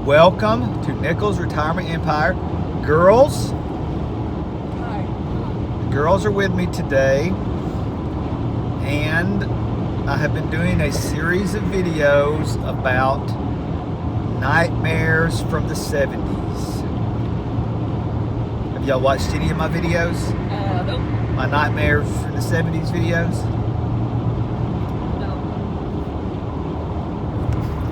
Welcome to Nichols Retirement Empire. Girls, Hi. the girls are with me today, and I have been doing a series of videos about nightmares from the 70s. Have y'all watched any of my videos? Nope. My nightmares from the 70s videos? No.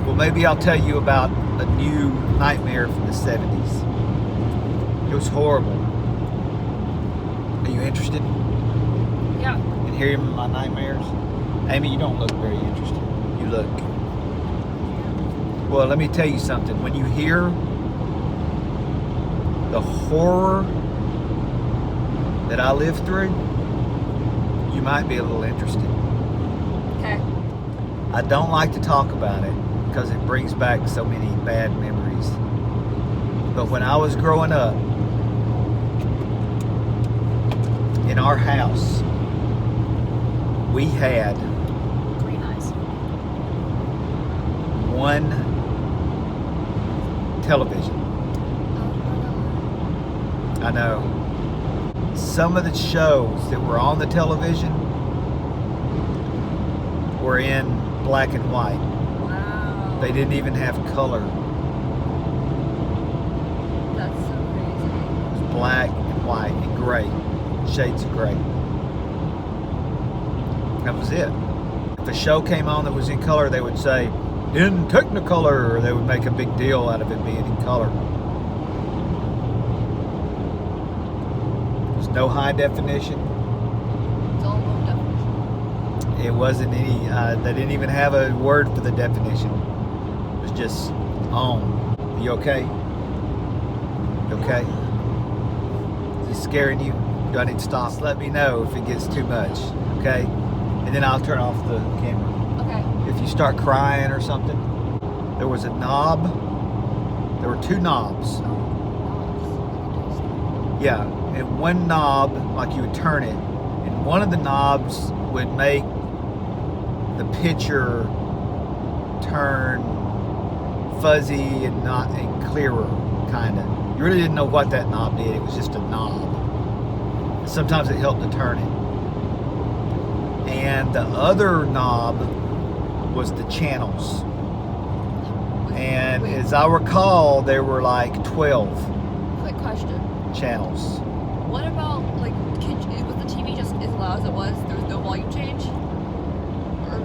Well, maybe I'll tell you about a new nightmare from the 70s. It was horrible. Are you interested Yeah. in hearing my nightmares? Amy, you don't look very interested. You look. Well, let me tell you something. When you hear the horror that I lived through, you might be a little interested. Okay. I don't like to talk about it because it brings back so many bad memories. But when I was growing up, in our house, we had Green eyes. one television. I know. Some of the shows that were on the television were in black and white. Wow. They didn't even have color. That's so crazy. It was black and white and gray. Shades of gray. That was it. If a show came on that was in color, they would say, in Technicolor, or they would make a big deal out of it being in color. There's no high definition. It's all low definition. It wasn't any, they didn't even have a word for the definition. It was just on. You okay? You okay? Is it scaring you? Do I need to stop? Just let me know if it gets too much, okay? And then I'll turn off the camera. Okay. If you start crying or something, there was a knob. There were two knobs. Yeah, and one knob, like you would turn it, and one of the knobs would make the picture turn fuzzy and not and clearer, kind of. You really didn't know what that knob did. It was just a knob. Sometimes it helped to turn it. And the other knob was the channels. And Wait, as I recall, there were like 12 quick question. channels. What about, like, was the TV just as loud as it was? There was no volume change? Or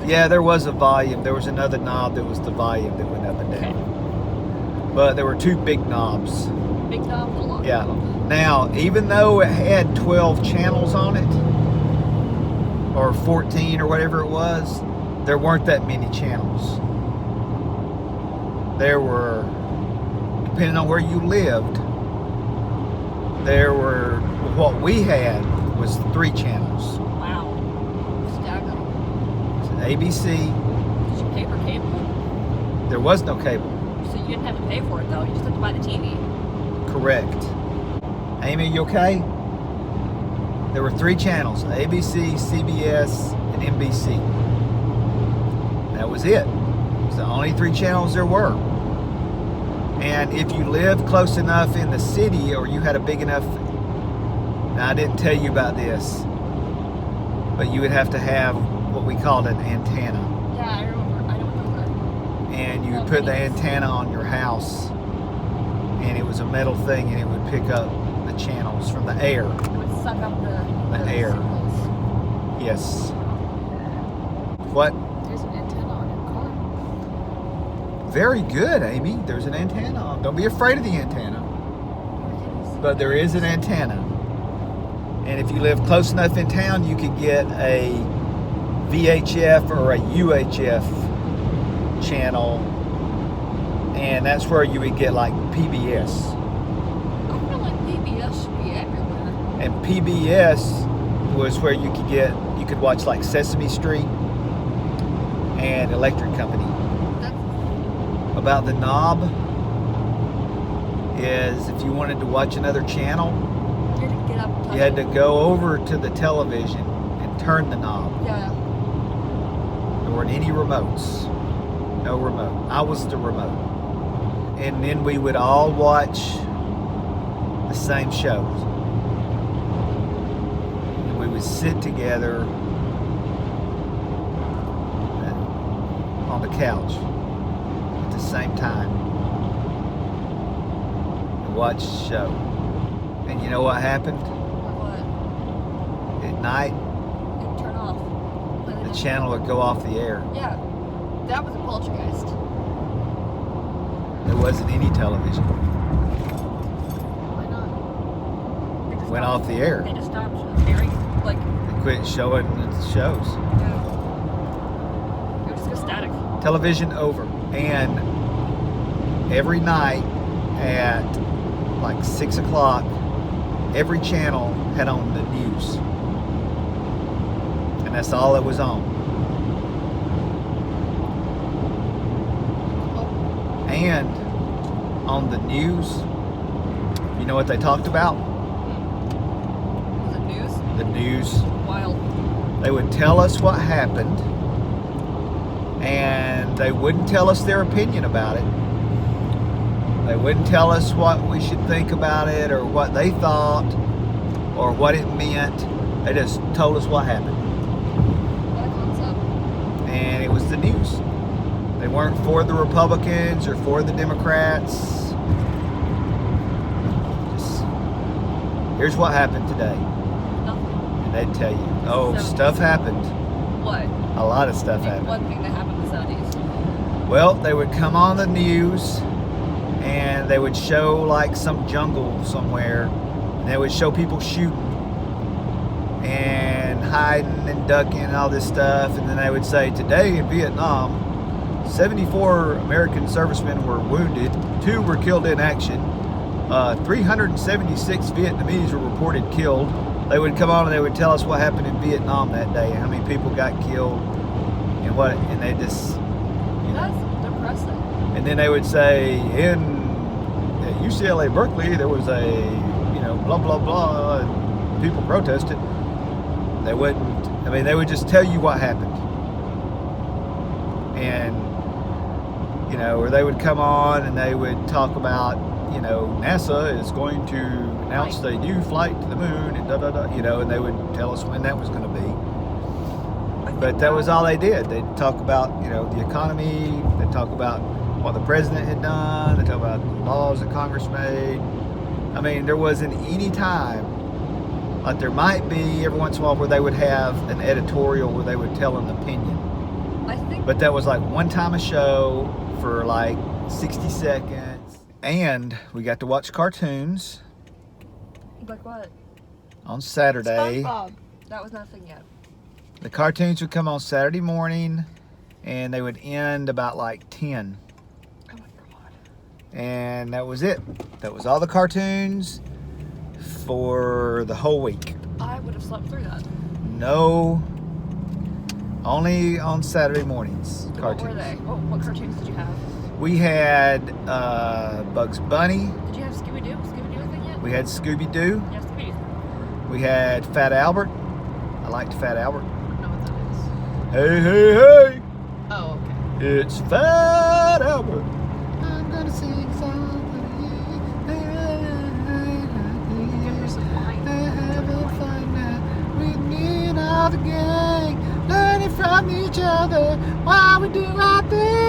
Yeah, there was a volume. There was another knob that was the volume that went up and down. Okay. But there were two big knobs. Big knob, little knob? Yeah. Now, even though it had 12 channels on it, or 14 or whatever it was, there weren't that many channels. There were, depending on where you lived, there were, what we had was 3 channels. Wow. Staggering. ABC, Did you pay for cable? there was no cable. So you didn't have to pay for it, though. You just had to buy the TV. Correct. Amy, you okay? There were 3 channels, ABC, CBS, and NBC. That was it. It was the only 3 channels there were. And if you lived close enough in the city, or you had a big enough, now I didn't tell you about this, but you would have to have what we called an antenna. Yeah, I remember. I don't remember. And you would put the antenna on your house, and it was a metal thing, and it would pick up the channels from the air. It would suck up the air. signals. Yes. What? There's an antenna on your car. Very good, Amy. There's an antenna on. Don't be afraid of the antenna. But there is an antenna. And if you live close enough in town, you could get a VHF or a UHF channel. And that's where you would get like PBS. I feel like PBS should be everywhere. And PBS was where you could watch like Sesame Street and Electric Company. About the knob is if you wanted to watch another channel, You had to get up and touch you had it. to go over to the television and turn the knob. Yeah. There weren't any remotes. No remote. I was the remote. and then we would all watch the same shows. And we would sit together on the couch at the same time and watch the show. And you know what happened? What? At night, It'd turn off. the channel would go off the air. Yeah. That was a poltergeist. There wasn't any television. Why not? It went off the air. They just stopped airing, like, They quit showing the shows. yeah. It would just go static. Television over. And every night at like 6 o'clock, every channel had on the news. And that's all it was on. And on the news, you know what they talked about? Was it news? The news. Wild. They would tell us what happened, and they wouldn't tell us their opinion about it. They wouldn't tell us what we should think about it, or what they thought, or what it meant. They just told us what happened. What a concept. And it was the news. They weren't for the Republicans or for the Democrats. Just, here's what happened today. Nothing. And they'd tell you, oh, So- stuff happened. What? A lot of stuff Name happened. one thing that happened in the 70s. Well, they would come on the news and they would show like some jungle somewhere. And they would show people shooting and hiding and ducking and all this stuff. And then they would say, today in Vietnam, 74 American servicemen were wounded, 2 were killed in action, 376 Vietnamese were reported killed. They would come on and they would tell us what happened in Vietnam that day, how many people got killed, and they just, That's depressing. and then they would say at UCLA Berkeley there was a, blah blah blah, and people protested. They wouldn't. I mean, they would just tell you what happened, and or they would come on and they would talk about, NASA is going to announce a new flight to the moon and da da da, and they would tell us when that was going to be. But that was all they did. They'd talk about, the economy. They'd talk about what the president had done. They'd talk about laws that Congress made. I mean, there wasn't any time, like there might be every once in a while, where they would have an editorial where they would tell an opinion. I think. But that was like one time a show for like 60 seconds. And we got to watch cartoons Like what? on Saturday. SpongeBob. That was nothing yet. The cartoons would come on Saturday morning and they would end about like 10. Oh my god. And that was it. That was all the cartoons for the whole week. I would have slept through that. No, only on Saturday mornings, cartoons. What were they? What cartoons did you have? We had Bugs Bunny. Did you have Scooby-Doo? Scooby-Doo a thing yet? We had Scooby-Doo. Yeah, Scooby-Doo. We had Fat Albert. I liked Fat Albert. I don't know what that is. Hey, hey, hey! Oh, okay. It's Fat Albert. I'm gonna sing songs for you. There's some wine. Having fun now. We need all the gang, learning from each other while we do our thing.